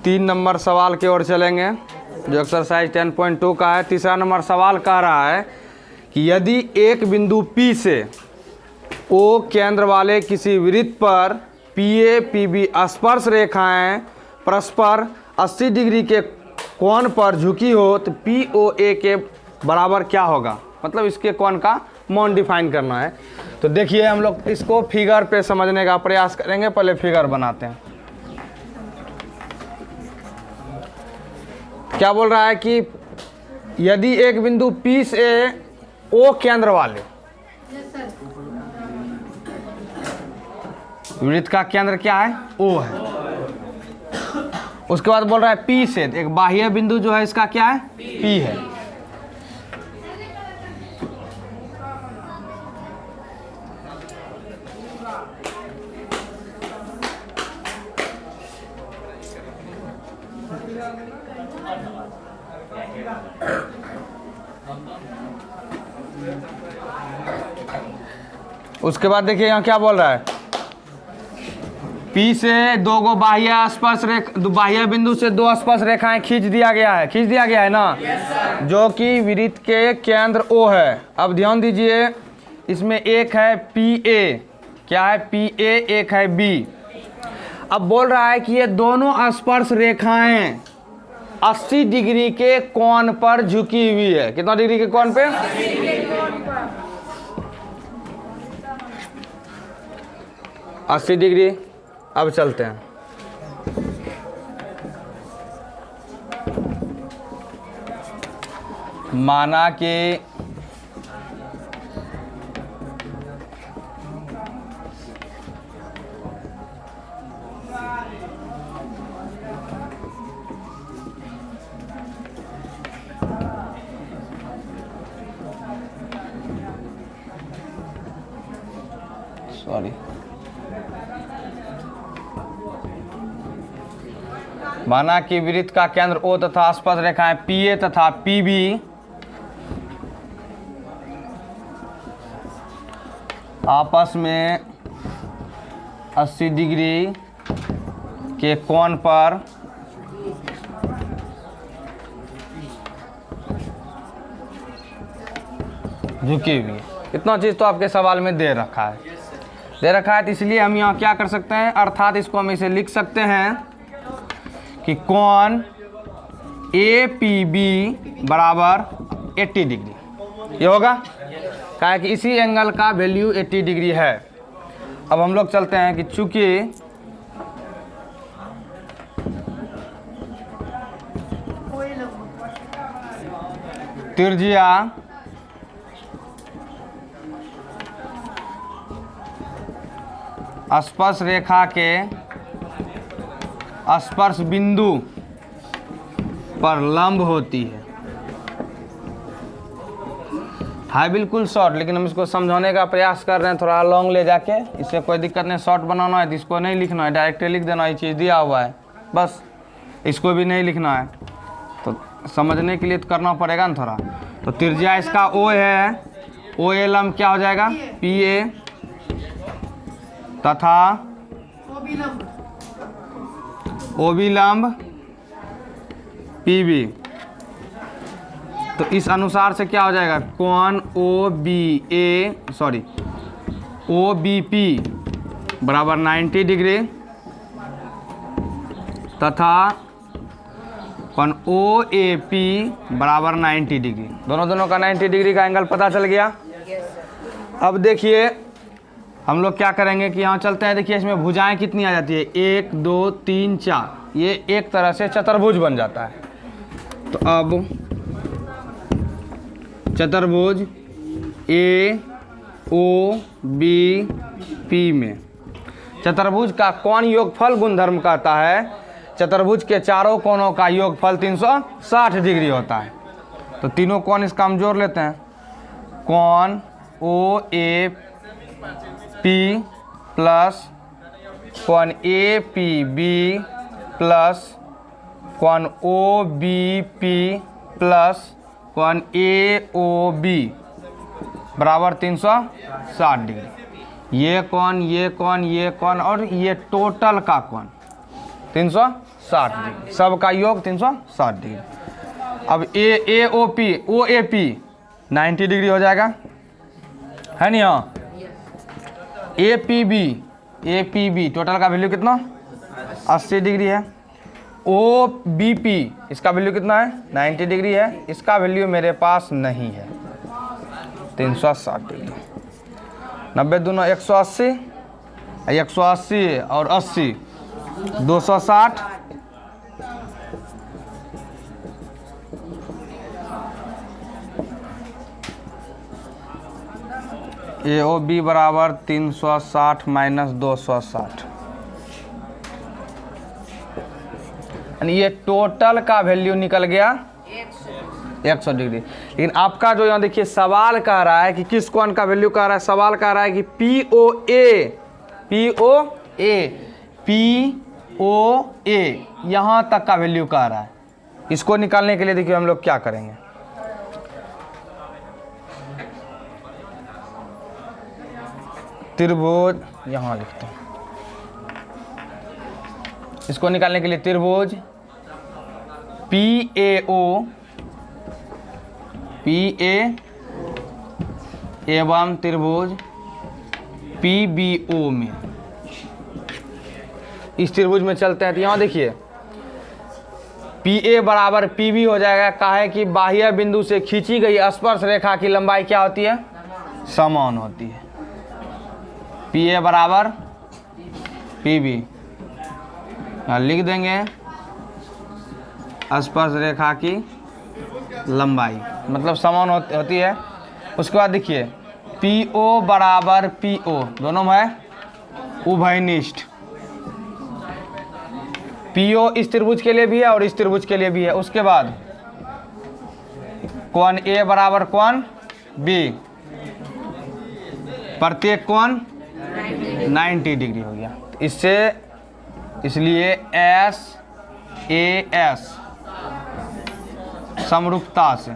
3 number सवाल की ओर चलेंगे जो एक्सरसाइज 10.2 का है। तीसरा नंबर सवाल कह रहा है कि यदि एक बिंदु P से O केंद्र वाले किसी वृत्त पर PA PB स्पर्श रेखाएं परस्पर 80 डिग्री के कोण पर झुकी हो तो POA के बराबर क्या होगा, मतलब इसके कोण का मान डिफाइन करना है। तो देखिए हम लोग इसको फिगर पे समझने का प्रयास करेंगे। पहले फिगर बनाते हैं। क्या बोल रहा है कि यदि एक बिंदु P से O केंद्र वाले वृत्त का केंद्र क्या है, O है। उसके बाद बोल रहा है P से एक बाह्य बिंदु जो है इसका क्या है, P है। उसके बाद देखिए यहाँ क्या बोल रहा है, P से दो गो बाह्य बिंदु से 2 स्पर्श रेखाएं खींच दिया गया है ना, जो कि वृत्त के केंद्र O है। अब ध्यान दीजिए इसमें एक है PA, क्या है PA, एक है B। अब बोल रहा है कि ये दोनों स्पर्श रेखाएं 80 डिग्री के कोण पर झुकी हुई है। कितना डिग्री के कोण पे, 80 डिग्री। अब चलते हैं। माना कि माना कि वृत्त का केंद्र O तथा स्पर्श रेखाएं PA तथा PB आपस में 80 डिग्री के कोण पर झुकी हुई है। इतना चीज़ तो आपके सवाल में दे रखा है, तो इसलिए हम यहाँ क्या कर सकते हैं, अर्थात इसको हम इसे लिख सकते हैं कि कोण APB बराबर 80 डिग्री। ये होगा क्या है कि इसी एंगल का वैल्यू 80 डिग्री है। अब हम लोग चलते हैं कि चूंकि त्रिज्या स्पर्श रेखा के स्पर्श बिंदु पर लंब होती है बिल्कुल शॉर्ट, लेकिन हम इसको समझाने का प्रयास कर रहे हैं थोड़ा लॉन्ग ले जाके। इससे कोई दिक्कत नहीं, शॉर्ट बनाना है तो इसको नहीं लिखना है, डायरेक्ट लिख देना, ये चीज़ दिया हुआ है, बस इसको भी नहीं लिखना है। तो समझने के लिए तो करना पड़ेगा ना थोड़ा। तो त्रिज्या इसका O है, OA लंब क्या हो जाएगा, PA तथा OB लंब PB। तो इस अनुसार से क्या हो जाएगा, कोण OBP बराबर 90 डिग्री तथा कोण OAP बराबर 90 डिग्री। दोनों का 90 डिग्री का एंगल पता चल गया। अब देखिए हम लोग क्या करेंगे कि यहाँ चलते हैं। देखिए इसमें भुजाएं कितनी आ जाती है, 1 2 3 4, ये एक तरह से चतुर्भुज बन जाता है। तो अब चतुर्भुज AOBP में चतुर्भुज का कोण योगफल गुणधर्म कहता है चतुर्भुज के चारों कोणों का योगफल 360 डिग्री होता है। तो तीनों कोण इसका हम जोड़ लेते हैं, कोण OAP प्लस कोण APB प्लस कोण OBP प्लस कोण AOB बराबर 360 डिग्री। ये कोण और ये टोटल का कोण 360 360 डिग्री, सबका योग 360 डिग्री। अब OAP 90 डिग्री हो जाएगा, है नहीं? हाँ, APB टोटल का वैल्यू कितना 80 डिग्री है। OBP इसका वैल्यू कितना है 90 डिग्री है, इसका वैल्यू मेरे पास नहीं है 360 डिग्री। 90 दूनो 180, 180 और 80 260, AOB बराबर 360 माइनस 260, यानी ये टोटल का वैल्यू निकल गया 100 डिग्री। लेकिन आपका जो यहाँ देखिए सवाल कह रहा है कि किस कोण का वैल्यू कह रहा है, सवाल कह रहा है कि POA यहाँ तक का वैल्यू कह रहा है। इसको निकालने के लिए देखिए हम लोग क्या करेंगे, त्रिभुज यहाँ लिखते हैं, इसको निकालने के लिए त्रिभुज PA एवं त्रिभुज PBO में, इस त्रिभुज में चलते हैं। तो यहाँ देखिए PA बराबर PB हो जाएगा, काहे कि बाह्य बिंदु से खींची गई स्पर्श रेखा की लंबाई क्या होती है, समान होती है। PA बराबर PB लिख देंगे, स्पर्श रेखा की लंबाई मतलब समान होती है। उसके बाद देखिए PO बराबर PO दोनों में है उभयनिष्ठ, PO इस त्रिभुज के लिए भी है और इस त्रिभुज के लिए भी है। उसके बाद कोण A बराबर कोण B, प्रत्येक कोण 90 डिग्री हो गया। इसलिए SAS समरूपता से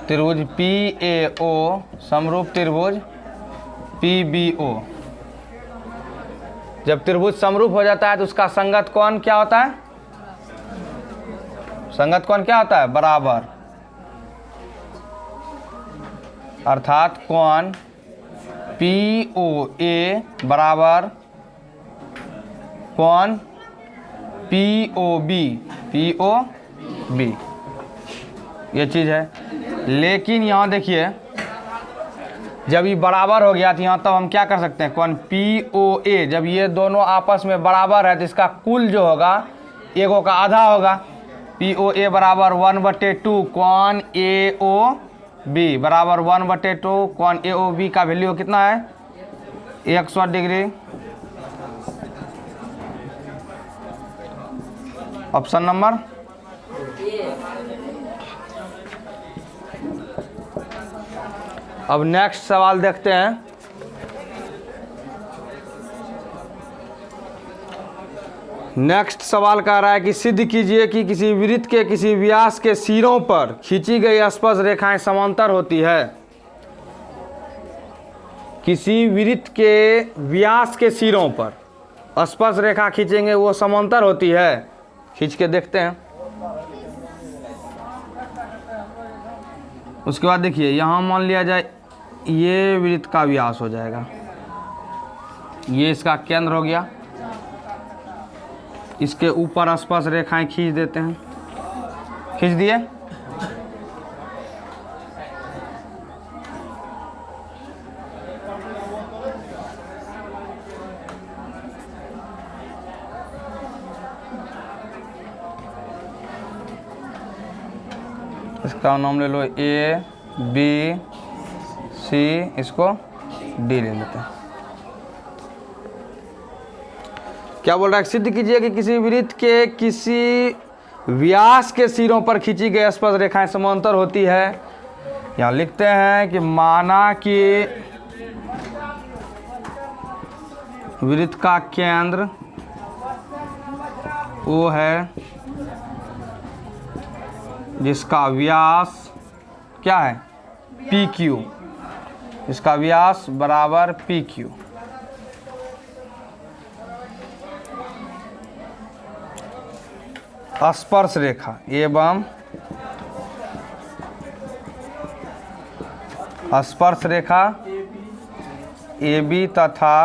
त्रिभुज PAO समरूप त्रिभुज PBO। जब त्रिभुज समरूप हो जाता है तो उसका संगत कोण क्या होता है, संगत कोण क्या होता है, बराबर, अर्थात कोण POA बराबर कोण POB ये चीज़ है। लेकिन यहाँ देखिए जब ये बराबर हो गया तो यहाँ तब हम क्या कर सकते हैं, कोण POA जब ये दोनों आपस में बराबर है तो इसका कुल जो होगा एगो का आधा होगा। POA बराबर 1/2 कोण AOB बराबर 1/2 कोण AOB का वैल्यू कितना है 100 डिग्री। ऑप्शन नंबर अब नेक्स्ट सवाल देखते हैं। नेक्स्ट सवाल कह रहा है कि सिद्ध कीजिए कि किसी वृत्त के किसी व्यास के सिरों पर खींची गई स्पर्श रेखाएं समांतर होती है। किसी वृत्त के व्यास के सिरों पर स्पर्श रेखा खींचेंगे वो समांतर होती है। खींच के देखते हैं। उसके बाद देखिए यहाँ मान लिया जाए ये वृत्त का व्यास हो जाएगा, ये इसका केंद्र हो गया, इसके ऊपर स्पर्श रेखाएं खींच देते हैं। खींच दिए। इसका नाम ले लो A B C, इसको D ले लेते हैं। क्या बोल रहा है, सिद्ध कीजिए कि किसी वृत्त के किसी व्यास के सिरों पर खींची गई स्पर्श रेखाएं समांतर होती है। यहाँ लिखते हैं कि माना कि वृत्त का केंद्र वो है जिसका व्यास क्या है PQ, इसका व्यास बराबर पी क्यू। स्पर्श रेखा एवं स्पर्श रेखा ए बी तथा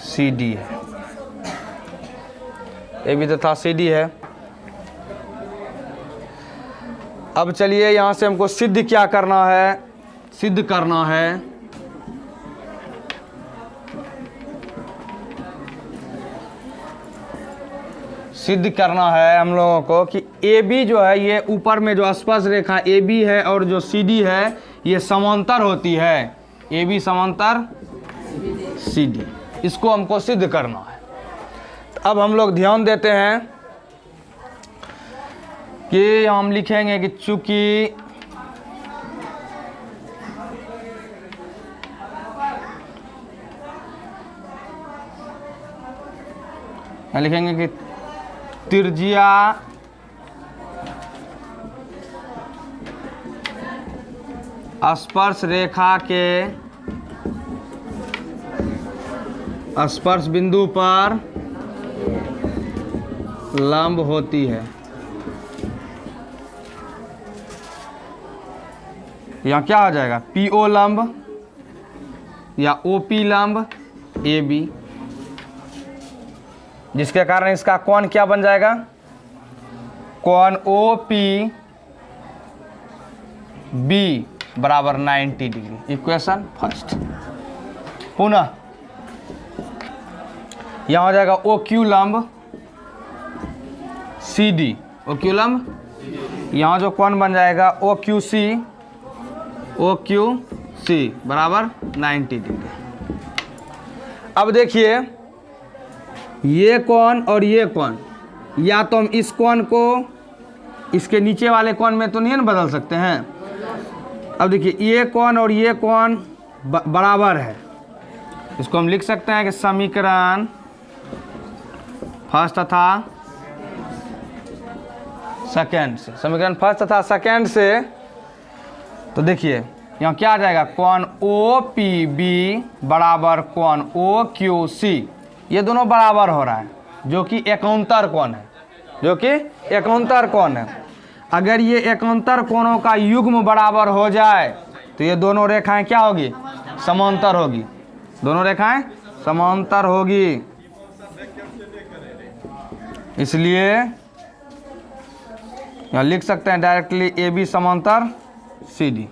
सी डी है। ए बी तथा सी डी है। अब चलिए यहाँ से हमको सिद्ध क्या करना है, सिद्ध करना है सिद्ध करना है हम लोगों को कि ए बी जो है, ये ऊपर में जो स्पर्श रेखा ए बी है और जो सी डी है ये समांतर होती है। ए बी समांतर सी डी, इसको हमको सिद्ध करना है। तो अब हम लोग ध्यान देते हैं कि हम लिखेंगे कि चूंकि लिखेंगे कि त्रिज्या स्पर्श रेखा के स्पर्श बिंदु पर लंब होती है। यहाँ क्या हो जाएगा, पी ओ लंब या ओ पी लंब ए बी, जिसके कारण इसका कोण क्या बन जाएगा, कोण ओ पी बी बराबर 90 डिग्री। Equation first. पुनः यहाँ हो जाएगा ओ क्यू लंब सी डी, ओ क्यू लंब, यहाँ जो कोण बन जाएगा ओ क्यू सी बराबर 90 डिग्री। अब देखिए ये कोण और ये कोण, या तो हम इस कोण को इसके नीचे वाले कोण में तो नहीं ना बदल सकते हैं। अब देखिए ये कोण और ये कोण बराबर है, इसको हम लिख सकते हैं कि समीकरण फर्स्ट तथा सेकेंड से, समीकरण फर्स्ट तथा सेकेंड से। तो देखिए यहाँ क्या आ जाएगा, कोण ओ पी बी बराबर कोण ओ क्यू सी, ये दोनों बराबर हो रहा है, जो कि एकांतर कोण है, जो कि एकांतर कोण है। अगर ये एकांतर कोणों का युग्म बराबर हो जाए तो ये दोनों रेखाएं क्या होगी, समांतर होगी, दोनों रेखाएं समांतर होगी। इसलिए यहाँ लिख सकते हैं डायरेक्टली ए बी समांतर सी डी।